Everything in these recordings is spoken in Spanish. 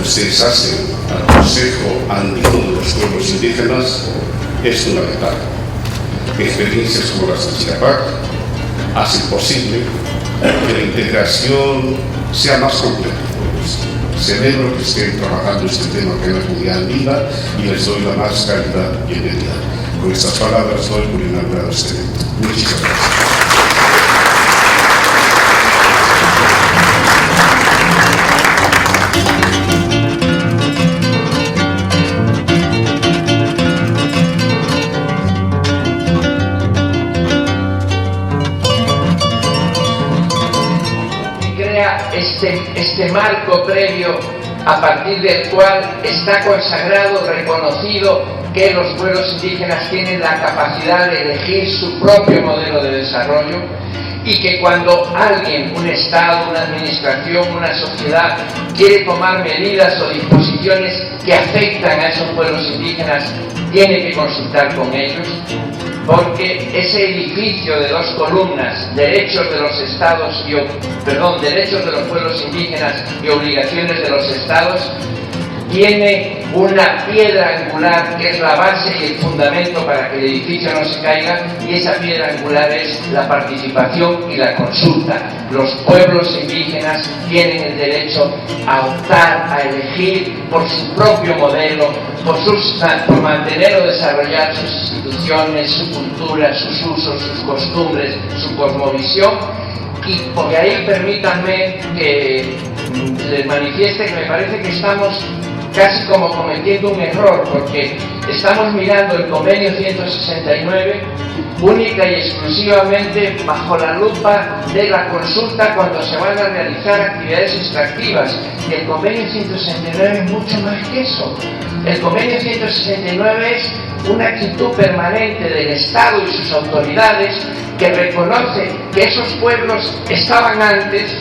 ustedes hacen al Consejo Andino de los Pueblos Indígenas es fundamental. Experiencias como las de Chiapac hacen posible que la integración sea más completa. Celebro que estén trabajando este tema que es la comunidad andina y les doy la más cálida bienvenida. Con estas palabras doy por inaugurado este evento. Muchísimas gracias. Este marco previo a partir del cual está consagrado, reconocido que los pueblos indígenas tienen la capacidad de elegir su propio modelo de desarrollo y que cuando alguien, un Estado, una administración, una sociedad quiere tomar medidas o disposiciones que afectan a esos pueblos indígenas, tiene que consultar con ellos, porque ese edificio de dos columnas, derechos de los pueblos indígenas y obligaciones de los Estados, tiene una piedra angular que es la base y el fundamento para que el edificio no se caiga, y esa piedra angular es la participación y la consulta. Los pueblos indígenas tienen el derecho a optar, a elegir por su propio modelo, por mantener o desarrollar sus instituciones, su cultura, sus usos, sus costumbres, su cosmovisión. Y porque ahí permítanme que les manifieste que me parece que estamos casi como cometiendo un error, porque estamos mirando el convenio 169 única y exclusivamente bajo la lupa de la consulta cuando se van a realizar actividades extractivas. Y el convenio 169 es mucho más que eso. El convenio 169 es una actitud permanente del Estado y sus autoridades que reconoce que esos pueblos estaban antes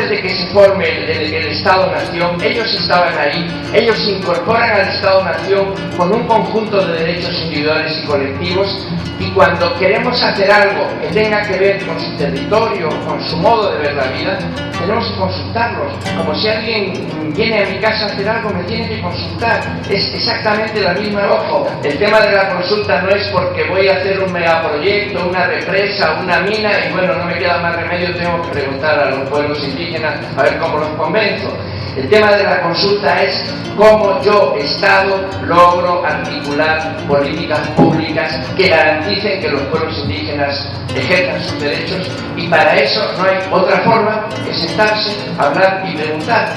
de que se forme el Estado-Nación, ellos estaban ahí, ellos se incorporan al Estado-Nación con un conjunto de derechos individuales y colectivos, y cuando queremos hacer algo que tenga que ver con su territorio, con su modo de ver la vida, tenemos que consultarlos. Como si alguien viene a mi casa a hacer algo, me tiene que consultar. Es exactamente la misma. Ojo, el tema de la consulta no es porque voy a hacer un megaproyecto, una represa, una mina, y bueno, no me queda más remedio, tengo que preguntar a los pueblos indígenas a ver cómo los convenzo. El tema de la consulta es cómo yo, Estado, logro articular políticas públicas que garanticen que los pueblos indígenas ejerzan sus derechos, y para eso no hay otra forma que sentarse, hablar y preguntar.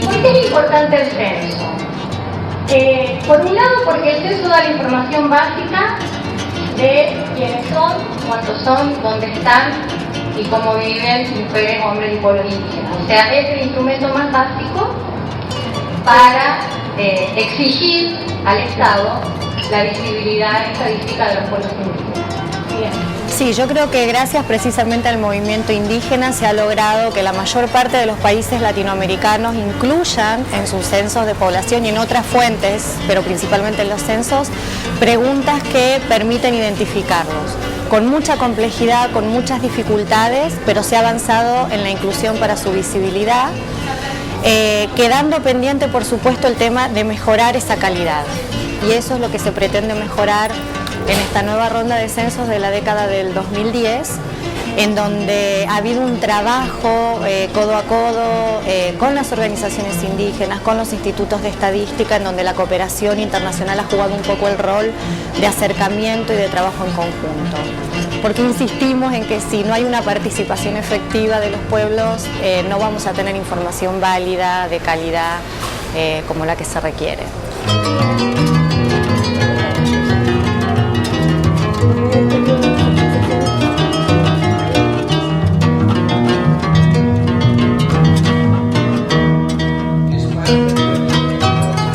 ¿Por qué es importante el censo? Por un lado, porque el censo da la información básica de quiénes son, cuántos son, dónde están y cómo viven mujeres, hombres y pueblos indígenas. O sea, es el instrumento más básico para exigir al Estado la visibilidad estadística de los pueblos indígenas. Bien. Sí, yo creo que gracias precisamente al movimiento indígena se ha logrado que la mayor parte de los países latinoamericanos incluyan en sus censos de población y en otras fuentes, pero principalmente en los censos, preguntas que permiten identificarlos. Con mucha complejidad, con muchas dificultades, pero se ha avanzado en la inclusión para su visibilidad, quedando pendiente, por supuesto, el tema de mejorar esa calidad. Y eso es lo que se pretende mejorar en esta nueva ronda de censos de la década del 2010, en donde ha habido un trabajo codo a codo con las organizaciones indígenas, con los institutos de estadística, en donde la cooperación internacional ha jugado un poco el rol de acercamiento y de trabajo en conjunto. Porque insistimos en que si no hay una participación efectiva de los pueblos, no vamos a tener información válida, de calidad, como la que se requiere.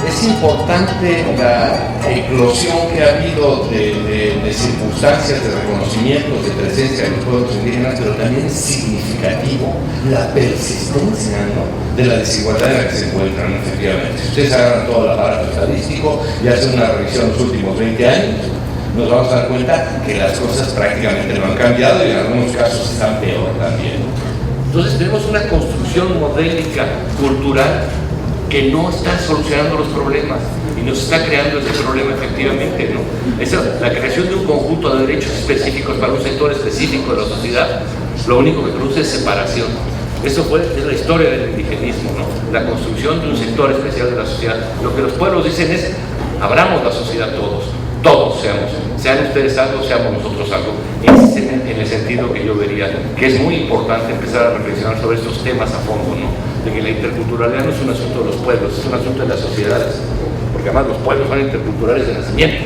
Es importante importante la eclosión que ha habido de circunstancias de reconocimiento, de presencia de los pueblos indígenas, pero también es significativo la persistencia, ¿no?, de la desigualdad en la que se encuentran, efectivamente. Si ustedes agarran todo el aparato estadístico y hacen una revisión de los últimos 20 años, nos vamos a dar cuenta que las cosas prácticamente no han cambiado y en algunos casos están peor también. Entonces tenemos una construcción modélica, cultural, que no está solucionando los problemas y nos está creando ese problema efectivamente, ¿no? La creación de un conjunto de derechos específicos para un sector específico de la sociedad, lo único que produce es separación. Eso es la historia del indigenismo, ¿no? La construcción de un sector especial de la sociedad. Lo que los pueblos dicen es, abramos la sociedad todos sean ustedes algo, seamos nosotros algo. Ese es en el sentido que yo vería que es muy importante empezar a reflexionar sobre estos temas a fondo, ¿no? De que la interculturalidad no es un asunto de los pueblos, es un asunto de las sociedades, porque además los pueblos son interculturales de nacimiento.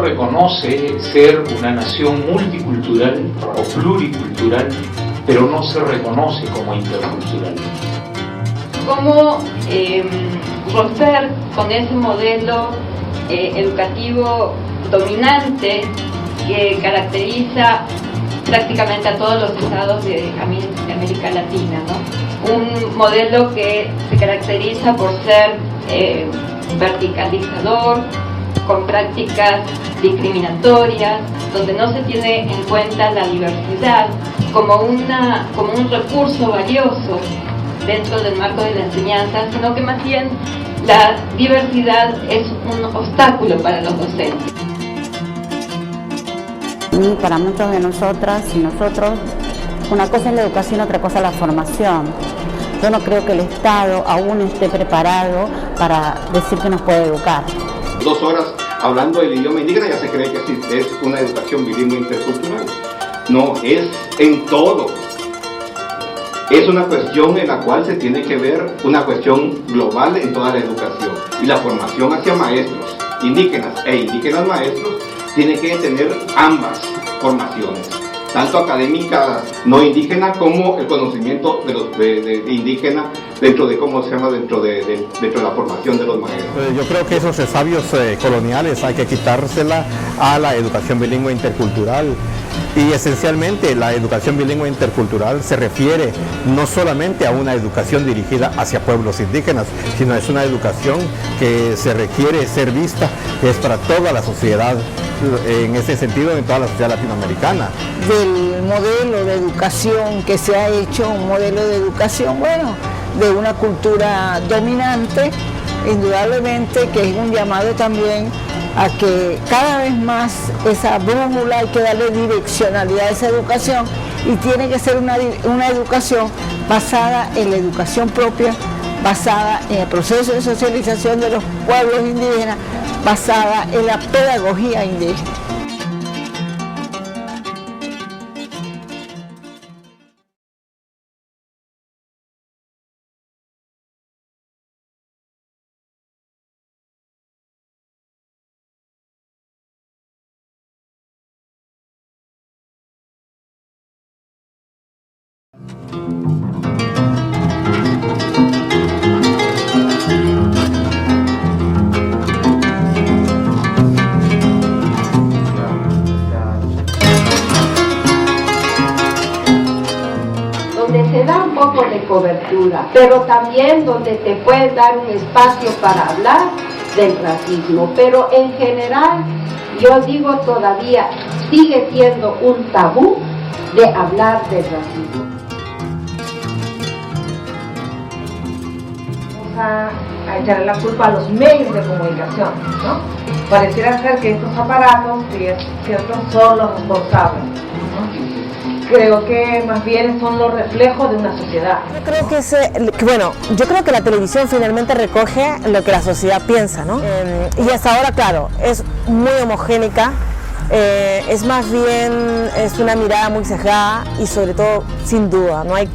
Reconoce ser una nación multicultural o pluricultural, pero no se reconoce como intercultural. ¿Cómo romper con ese modelo educativo dominante que caracteriza prácticamente a todos los estados de América Latina, ¿no? Un modelo que se caracteriza por ser verticalizador, con prácticas discriminatorias, donde no se tiene en cuenta la diversidad como un recurso valioso dentro del marco de la enseñanza, sino que más bien la diversidad es un obstáculo para los docentes. Y para muchos de nosotras y nosotros, una cosa es la educación, otra cosa es la formación. Yo no creo que el Estado aún esté preparado para decir que nos puede educar. 2 horas hablando del idioma indígena ya se cree que sí, es una educación bilingüe intercultural. No, es en todo. Es una cuestión en la cual se tiene que ver una cuestión global en toda la educación. Y la formación hacia maestros indígenas e indígenas maestros tiene que tener ambas formaciones, tanto académica no indígena como el conocimiento de indígena dentro de cómo se llama dentro de la formación de los maestros. Yo creo que esos resabios coloniales hay que quitársela a la educación bilingüe intercultural. Y esencialmente la educación bilingüe intercultural se refiere no solamente a una educación dirigida hacia pueblos indígenas, sino es una educación que se requiere ser vista, que es para toda la sociedad, en ese sentido, en toda la sociedad latinoamericana. Del modelo de educación que se ha hecho, un modelo de educación, bueno, de una cultura dominante, indudablemente que es un llamado también a que cada vez más esa brújula hay que darle direccionalidad a esa educación y tiene que ser una educación basada en la educación propia, basada en el proceso de socialización de los pueblos indígenas, basada en la pedagogía indígena. Se da un poco de cobertura, pero también donde te puedes dar un espacio para hablar del racismo, pero en general yo digo todavía, sigue siendo un tabú de hablar del racismo. A echarle la culpa a los medios de comunicación, ¿no? Pareciera ser que estos aparatos, si es cierto, son los responsables, ¿no? Creo que más bien son los reflejos de una sociedad. Yo creo que la televisión finalmente recoge lo que la sociedad piensa, ¿no? Y hasta ahora, claro, es muy homogénica, es más bien, es una mirada muy sesgada y sobre todo, sin duda, no hay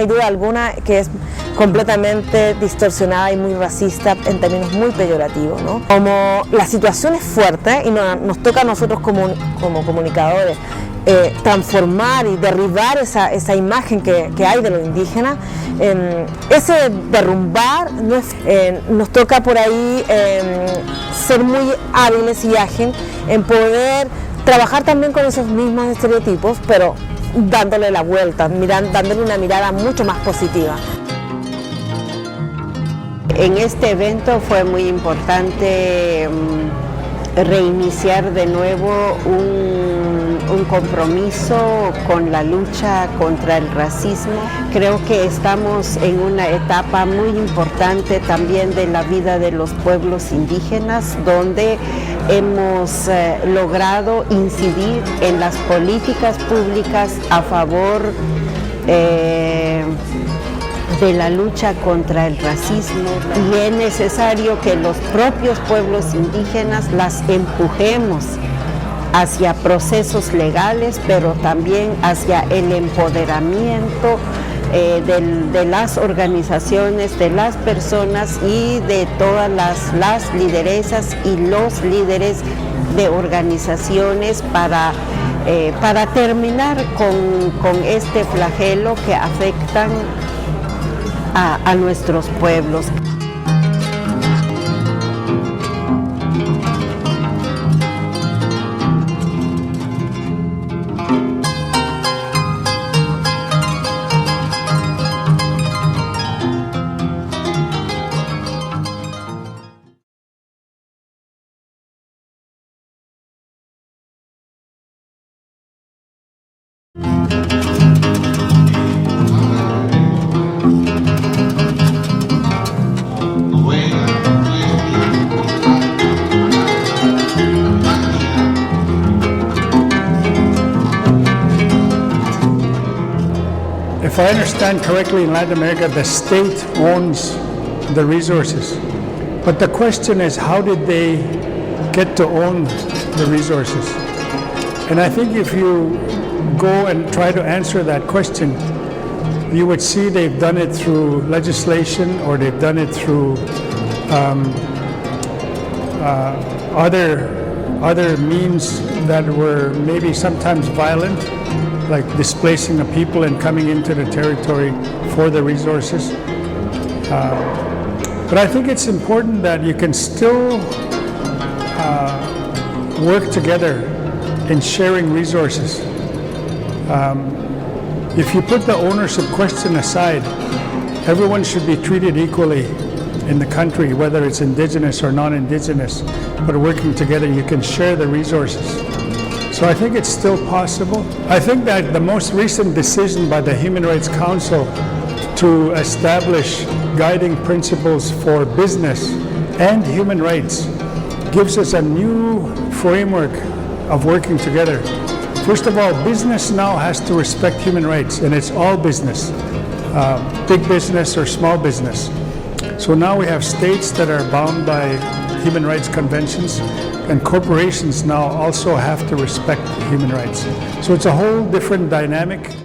duda alguna que es completamente distorsionada y muy racista en términos muy peyorativos, ¿no? Como la situación es fuerte y nos toca a nosotros como comunicadores transformar y derribar esa imagen que hay de lo indígena, ese derrumbar nos toca por ahí ser muy hábiles y ágiles en poder trabajar también con esos mismos estereotipos, pero dándole la vuelta, dándole una mirada mucho más positiva. En este evento fue muy importante reiniciar de nuevo un compromiso con la lucha contra el racismo. Creo que estamos en una etapa muy importante también de la vida de los pueblos indígenas, donde hemos logrado incidir en las políticas públicas a favor de la lucha contra el racismo, y es necesario que los propios pueblos indígenas las empujemos hacia procesos legales, pero también hacia el empoderamiento de las organizaciones, de las personas y de todas las lideresas y los líderes de organizaciones para terminar con este flagelo que afectan a nuestros pueblos. If I understand correctly, in Latin America, the state owns the resources. But the question is, how did they get to own the resources? And I think if you go and try to answer that question, you would see they've done it through legislation, or they've done it through other means that were maybe sometimes violent, like displacing the people and coming into the territory for the resources. But I think it's important that you can still work together in sharing resources. If you put the ownership question aside, everyone should be treated equally in the country, whether it's indigenous or non-indigenous, but working together you can share the resources. So I think it's still possible. I think that the most recent decision by the Human Rights Council to establish guiding principles for business and human rights gives us a new framework of working together. First of all, business now has to respect human rights, and it's all business, big business or small business. So now we have states that are bound by human rights conventions, and corporations now also have to respect human rights. So it's a whole different dynamic.